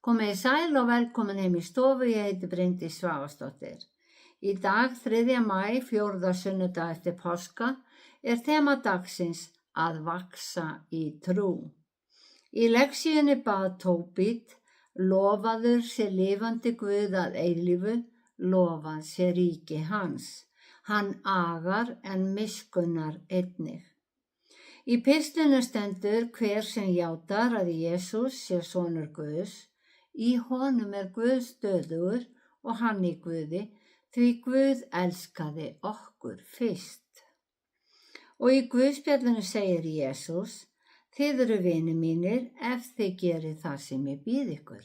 Komið sæl og velkomin heim í stofu, ég heiti Bryndís Svavarsdóttir. Í dag 3. maí, 4. sunnudag eftir páska, þema dagsins að vaxa í trú. Í lektíunni bað Tóbit, lofaður sé lifandi Guð að eilífu, lofað sé ríki hans. Hann agar en miskunnar einnig. Í pistlinu stendur hver sem játar að Jesús sé sonur Guðs, í honum Guð stöðugur og hann í Guði, því Guð elskaði okkur fyrst. Og í Guðspjallinu segir Jesús, þið eru vinir mínir ef þið gerið það sem ég býð ykkur.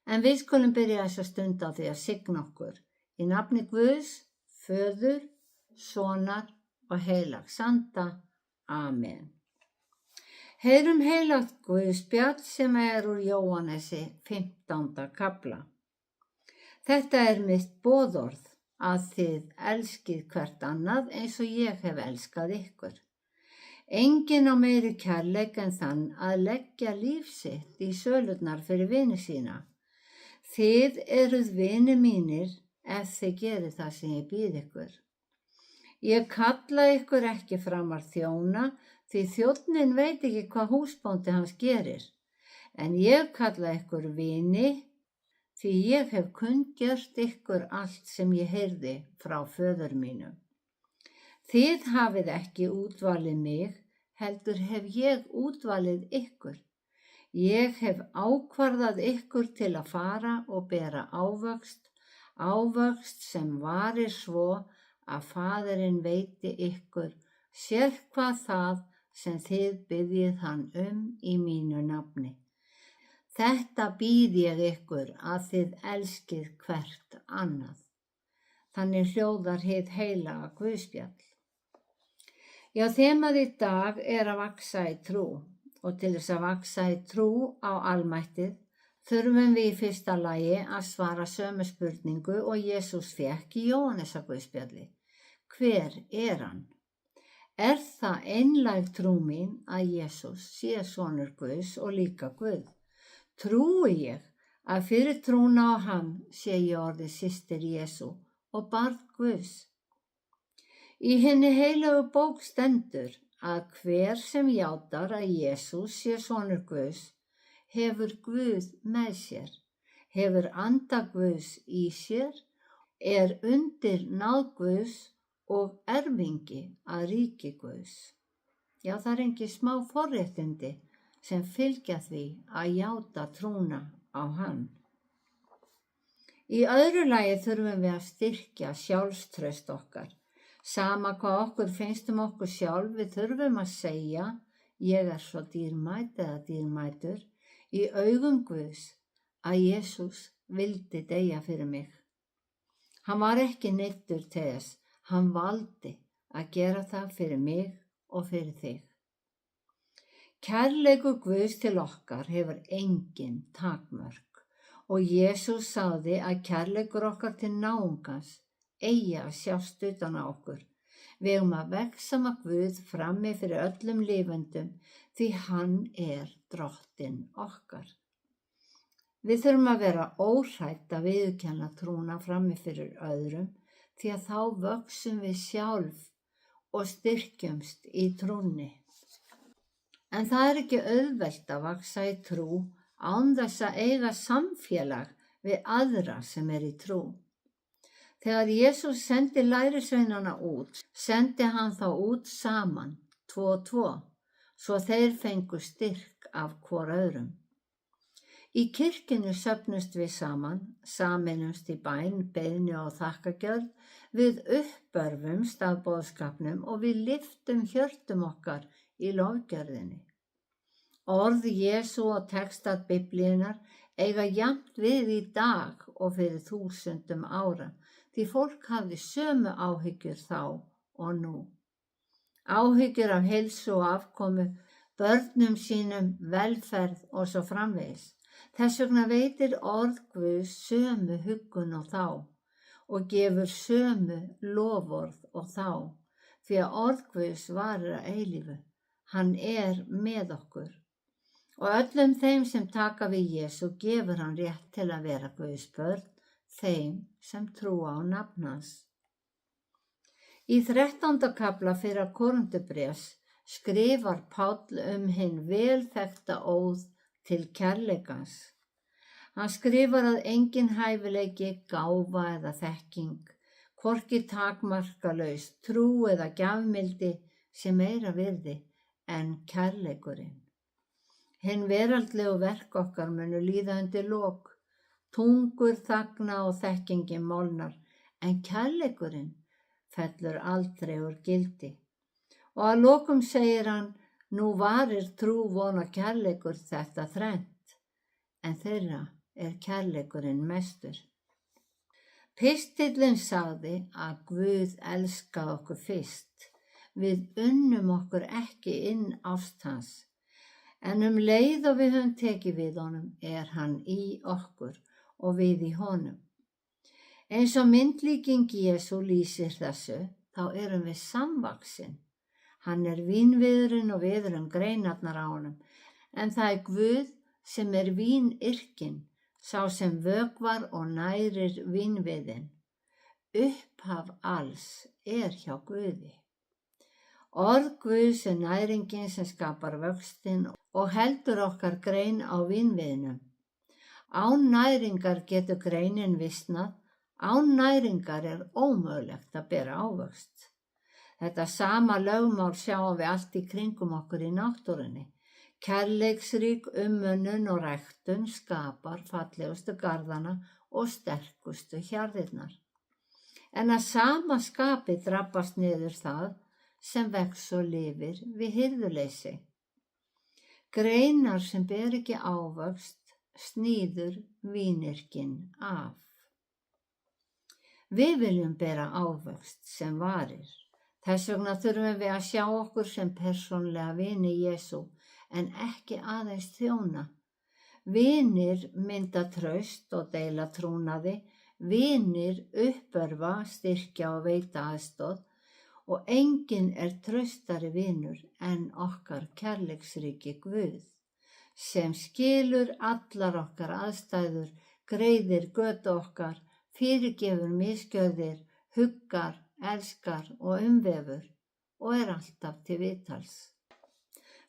En við skulum byrja þessa stund á því að signa okkur, í nafni Guðs, Föður, Sonar og heilags anda. Amen. Heyrum heilagt Guðspjall sem úr Jóhannesi 15. kafla. Þetta mitt boðorð, að þið elskið hvert annað eins og ég hef elskað ykkur. Enginn á meiri kærleik en þann að leggja líf sitt í sölurnar fyrir vini sína. Þið eruð vinir mínir ef þið gerið það sem ég býð ykkur. Ég kalla ykkur ekki framar þjóna, því þjónninn veit ekki hvað húsbóndi hans gerir. En ég kalla ykkur vini, því ég hef kunngjört ykkur allt sem ég heyrði frá föður mínum. Þið hafið ekki útvalið mig, heldur hef ég útvalið ykkur. Ég hef ákvarðað ykkur til að fara og bera ávöxt sem varir svo að Faðirinn veiti ykkur sérhvað það sem þið biðjið hann í mínu nafni. Þetta býð ég ykkur að þið elskið hvert annað. Þannig hljóðar hið heilaga Guðspjall. Já, þemað í dag að vaxa í trú og til þess að vaxa í trú á almættið þurfum við í fyrsta lagi að svara sömu spurningu og Jesús fékk í Jóhannesarguðspjalli. Hver hann? Það einlæg trú mín að Jesús sé sonur Guðs og líka Guð? Trúi ég að fyrir trúna á hann sé ég orðið systir Jesú og barn Guðs? Í hinni heilögu bók stendur að hver sem játar að Jesús sé sonur Guðs hefur Guð með sér, hefur anda Guðs í sér, undir náð Guðs og erfingi að ríki Guðs. Já, það engin smá forréttindi sem fylgja því að játa trúna á hann. Í öðru lagi þurfum við að styrkja sjálfstraust okkar. Sama hvað okkur finnst okkur sjálf, við þurfum að segja, ég svo dýrmæt eða dýrmætur, í augum Guðs að Jesús vildi deyja fyrir mig. Hann var ekki neyddur til þess, hann valdi að gera það fyrir mig og fyrir þig. Kærleikur Guðs til okkar hefur engin takmörk og Jesús sagði að kærleikur okkar til náungans eigi að sjást utan á okkur. Við eigum að vegsama Guð frammi fyrir öllum lifendum því hann drottinn okkar. Við þurfum að vera óhrædd að viðurkenna trúna frammi fyrir öðrum því að þá vöxum við sjálf og styrkjumst í trúnni. En það ekki auðvelt að vaxa í trú án þess að eiga samfélag við aðra sem í trú. Þegar Jesús sendi lærisveinana út, sendi hann þá út saman, 2 og 2, svo þeir fengu styrk af hvor öðrum. Í kirkjunni söfnumst við saman, sameinumst í bæn, beiðni og þakkagjörð, við uppörfumst af boðskapnum og við lyftum hjörtum okkar í lofgjörðinni. Orð Jesú og textar Biblíunnar eiga jafnt við í dag og fyrir 1000 ára, því fólk hafði sömu áhyggjur þá og nú. Áhyggjur af heilsu og afkomu, börnum sínum, velferð og svo framvegis. Þess vegna veitir orð Guðs sömu huggun og þá og gefur sömu loforð og þá, því að orð Guðs varir að eilífu. Hann með okkur Og öllum þeim sem taka við Jesú gefur hann rétt til að vera Guðs börn, þeim sem trúa á nafn hans. Í 13. kafla fyrra Korinthubréfs skrifar Páll hinn vel þekkta óð til kærleikans. Hann skrifar að engin hæfileiki, gáfa eða þekking, hvorki takmarkalaus trú eða gjafmildi sé meira virði en kærleikurinn. Hinn veraldlegu verk okkar munu líða undir lok, tungur þagna og þekkingin molnar, en kærleikurinn fellur aldrei úr gildi. Og að lokum segir hann, nú varir trú, von og kærleikur þetta þrennt, en þeirra er kærleikurinn mestur. Pistillinn sagði að Guð elskaði okkur fyrst. Við unnum okkur ekki inn ást hans, en leið og við höfum tekið við honum er hann í okkur og við í honum. Eins og myndlíking Jesú lýsir þessu, þá erum við samvaxin. Hann er vínviðurinn og við erum greinarnar á honum, en það er Guð sem er vínyrkinn, sá sem vökvar og nærir vínviðinn. Upphaf alls er hjá Guði. Orð Guðs er næringin sem skapar vöxtinn og heldur okkar grein á vínviðnum. Án næringar getur greinin visnað, án næringar er ómögulegt að bera ávöxt. Þetta sama lögmál sjáum við allt í kringum okkur í náttúrunni. Kærleiksrík umönnun og ræktun skapar fallegustu garðana og sterkustu hjarðirnar. En að sama skapi drabbast niður það sem vex og lifir við hirðuleysi. Greinar sem ber ekki ávöxt sníður vínyrkinn af. Við viljum bera ávöxt sem varir. Þess vegna þurfum við að sjá okkur sem persónlega vini Jesú en ekki aðeins þjóna. Vinir mynda traust og deila trúnaði, vinir uppörva, styrkja og veita aðstoð og enginn er traustari vinur en okkar kærleiksríki Guð, sem skilur allar okkar aðstæður, greiðir götu okkar, fyrirgefur misgjörðir, huggar, elskar og umvefur og er alltaf til viðtals.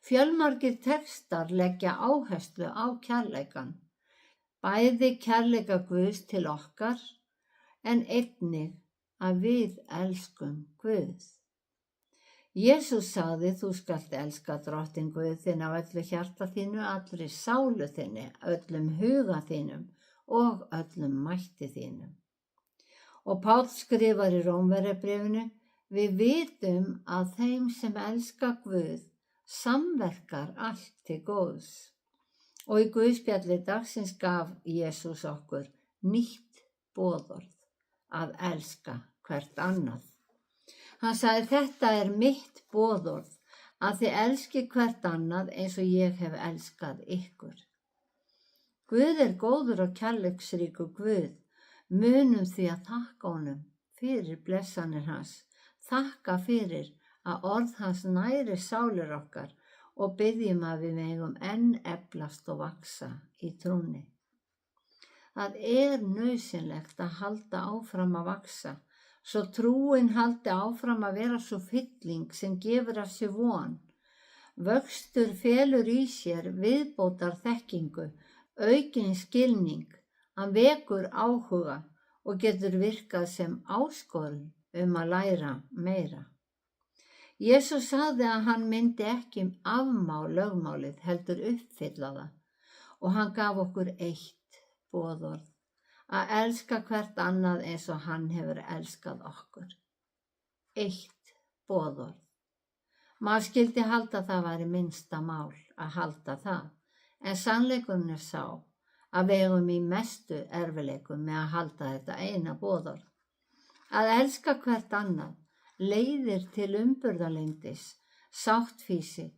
Fjölmargir textar leggja áherslu á kærleikann, bæði kærleika Guðs til okkar en einnig að við elskum Guð. Jesús sagði, þú skalt elska Drottinn Guð þinn af öllu hjarta þínu, allri sálu þinni, öllum huga þínum og öllum mætti þínum. Og Páll skrifar í Rómverjabréfinu, við vitum að þeim sem elska Guð samverkar allt til góðs. Og í Guðspjalli dagsins gaf Jesús okkur nýtt boðorð, að elska hvert annað. Hann sagði, þetta er mitt boðorð, að þið elski hvert annað eins og ég hef elskað ykkur. Guð er góður og kærleiksríkur Guð, munum því að þakka honum fyrir blessanir hans, þakka fyrir að orð hans næri sálir okkar og biðjum að við megum enn eflast og vaxa í trúnni. Það er nauðsynlegt að halda áfram að vaxa, svo trúin haldi áfram að vera svo fylling sem gefur af sér von. Vöxtur felur í sér viðbótar þekkingu, aukinn skilning, hann vekur áhuga og getur virkað sem áskorun að læra meira. Jesús sagði að hann myndi ekki afmá lögmálið, heldur uppfylla það og hann gaf okkur eitt boðorð, að elska hvert annað eins og hann hefur elskað okkur. Eitt boðorð. Maður skildi halda það væri minnsta mál að halda það, en sannleikurinn er sá að við eigum í mestu erfiðleikum með að halda þetta eina boðorð. Að elska hvert annað leiðir til umburðarlyndis, sáttfýsi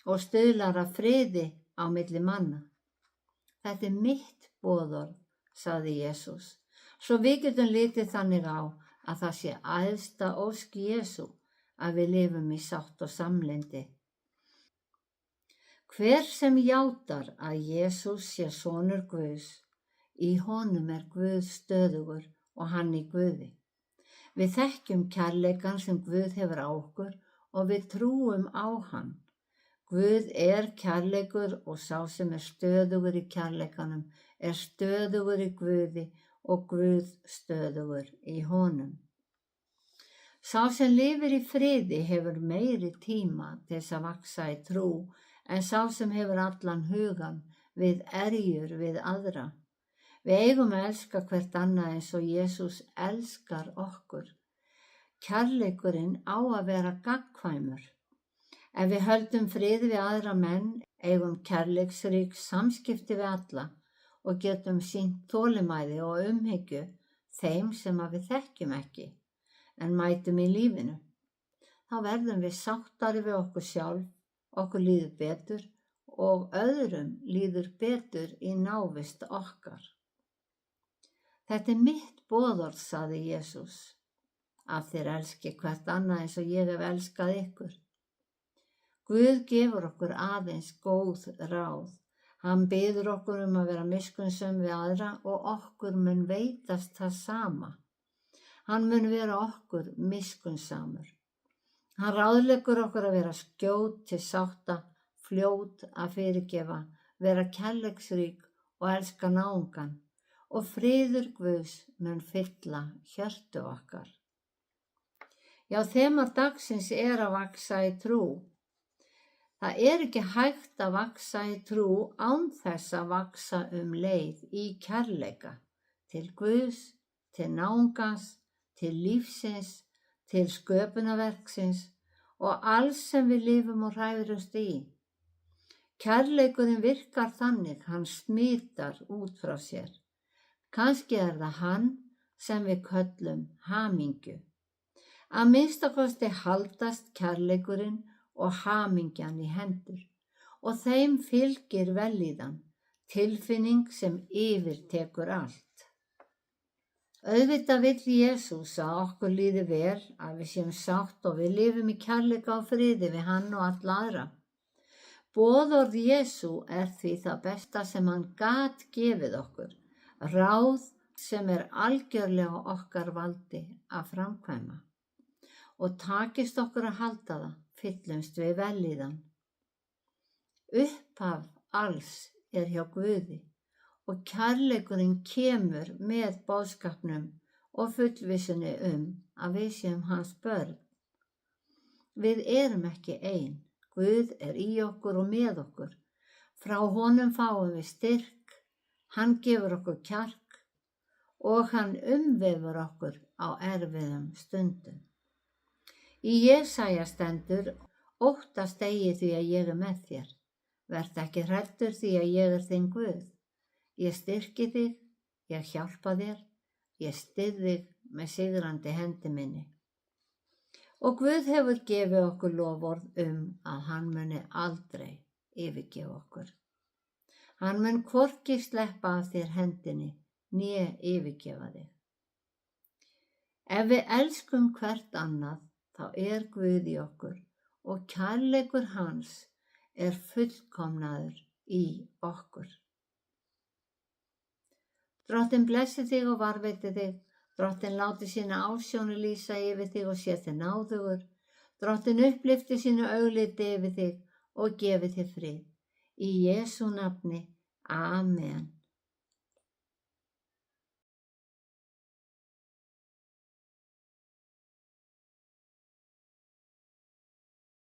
og stuðlar að friði á milli manna. Þetta er mitt boðorð, sagði Jesús, svo við getum litið þannig á að það sé æðsta ósk Jesú að við lifum í sátt og samlyndi. Hver sem játar að Jesús sé sonur Guðs, í honum er Guð stöðugur og hann í Guði. Við þekkjum kærleikann sem Guð hefur á okkur og við trúum á hann. Guð er kærleikur og sá sem er stöðugur í kærleikanum er stöðugur í Guði og Guð stöðugur í honum. Sá sem lifir í friði hefur meiri tíma til þess að vaxa í trú en sá sem hefur allan hugan við erjur við aðra. Við eigum að elska hvert annað eins og Jesús elskar okkur. Kærleikurinn á að vera gagnkvæmur. Ef við höldum frið við aðra menn, eigum kærleiksrík samskipti við alla og getum sýnt þolinmæði og umhyggju þeim sem við þekkjum ekki, en mætum í lífinu. Þá verðum við sáttari við okkur sjálf, okkur líður betur og öðrum líður betur í návist okkar. Þetta er mitt boðorð, sagði Jesús, að þér elski hvert annað eins og ég hef elskað ykkur. Guð gefur okkur aðeins góð ráð. Hann biður okkur að vera miskunnsöm við aðra og okkur mun veitast það sama. Hann mun vera okkur miskunnsamur. Hann ráðleggur okkur að vera skjót til sátta, fljót að fyrirgefa, vera kærleiksrík og elska náungan og friður Guðs mun fylla hjörtu okkar. Já, þema dagsins er að vaxa í trú. Það er ekki hægt að vaxa í trú án þess að vaxa leið í kærleika til Guðs, til náungans, til lífsins, til sköpunarverksins og alls sem við lifum og hræðumst í. Kærleikurinn virkar þannig, hann smitar út frá sér. Kannski er það hann sem við köllum hamingju. Að minnstakosti haldast kærleikurinn og hamingjan í hendur og þeim fylgir vellíðan, tilfinning sem yfirtekur allt. Auðvitað vill Jesús að okkur líði vel, að við séum sátt og við lifum í kærleika og friði við hann og alla aðra. Boðorð Jesú er því það besta sem hann gat gefið okkur, ráð sem er algjörlega okkar valdi að framkvæma. Og takist okkur að halda það, fyllumst við vellíðan. Upphaf alls er hjá Guði og kærleikurinn kemur með boðskapnum og fullvissunni að við séum hans börn. Við erum ekki ein. Guð er í okkur og með okkur. Frá honum fáum við styrk, hann gefur okkur kjark og hann umvefur okkur á erfiðum stundum. Í Jesaja stendur: óttast eigi því að ég er með þér. Vertu ekki hræddur því að ég er þinn Guð. Ég styrki þig, ég hjálpa þér, ég styð þig með sigrandi hendi minni. Og Guð hefur gefið okkur loforð að hann muni aldrei yfirgefa okkur. Hann mun hvorki sleppa af þér hendinni né yfirgefa þig. Ef við elskum hvert annað, þá er Guð í okkur og kærleikur hans er fullkomnaður í okkur. Drottinn blessi þig og varveiti þig. Drottinn láti sína ásjónu lýsa yfir þig og sé þig náðugur. Drottinn upplyfti sínu augliti yfir þig og gefi þig frið. Í Jesú nafni. Amen.